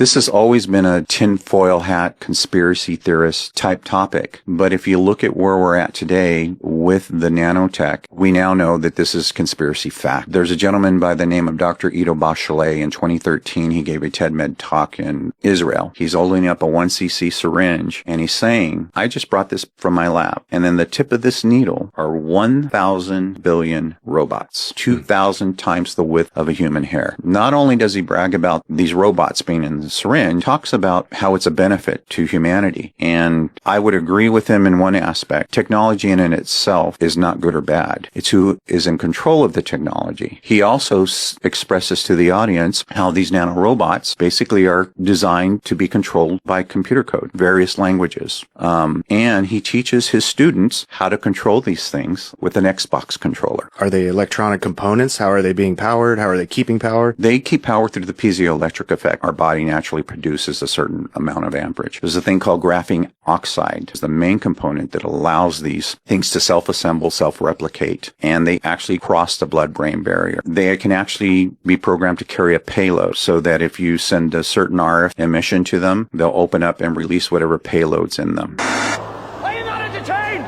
This has always been a tinfoil hat conspiracy theorist type topic. But if you look at where we're at today with the nanotech, we now know that this is conspiracy fact. There's a gentleman by the name of Dr. Ido Bachelet. In 2013, he gave a TED-Med talk in Israel. He's holding up a 1cc syringe and he's saying, I just brought this from my lab. And then the tip of this needle are 1,000 billion robots, 2,000 times the width of a human hair. Not only does he brag about these robots being in the syringe, talks about how it's a benefit to humanity. And I would agree with him in one aspect. Technology in and itself is not good or bad. It's who is in control of the technology. He also expresses to the audience how these nanorobots basically are designed to be controlled by computer code, various languages. And he teaches his students how to control these things with an Xbox controller. Are they electronic components? How are they being powered? How are they keeping power? They keep power through the piezoelectric effect. Our body naturally produces a certain amount of amperage. There's a thing called graphene oxide. It's the main component that allows these things to self-assemble, self-replicate, and they actually cross the blood-brain barrier. They can actually be programmed to carry a payload so that if you send a certain RF emission to them, they'll open up and release whatever payload's in them. Are you not entertained?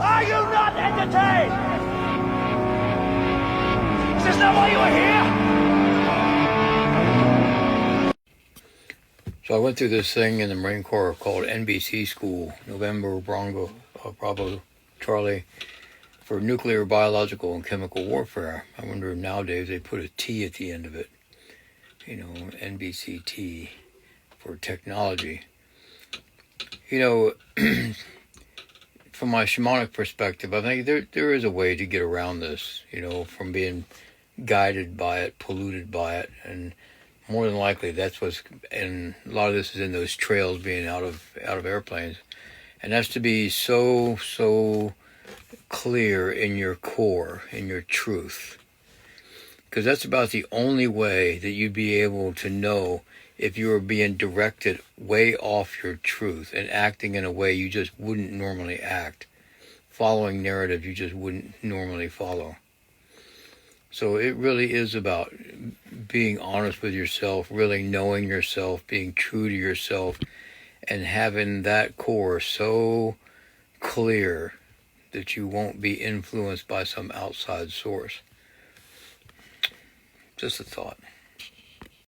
Are you not entertained? Is this not why you are here? So I went through this thing in the Marine Corps called NBC School, November Bravo Charlie, for nuclear, biological, and chemical warfare. I wonder if nowadays they put a T at the end of it. You know, NBCT for technology. You know, from my shamanic perspective, I think there is a way to get around this, you know, from being guided by it, polluted by it, and more than likely that's what's, and a lot of this is in those trails being out of airplanes, and that's to be so clear in your core, in your truth, because that's about the only way that you'd be able to know if you were being directed way off your truth and acting in a way you just wouldn't normally act, following narrative you just wouldn't normally follow. So it really is about being honest with yourself, really knowing yourself, being true to yourself, and having that core so clear that you won't be influenced by some outside source. Just a thought.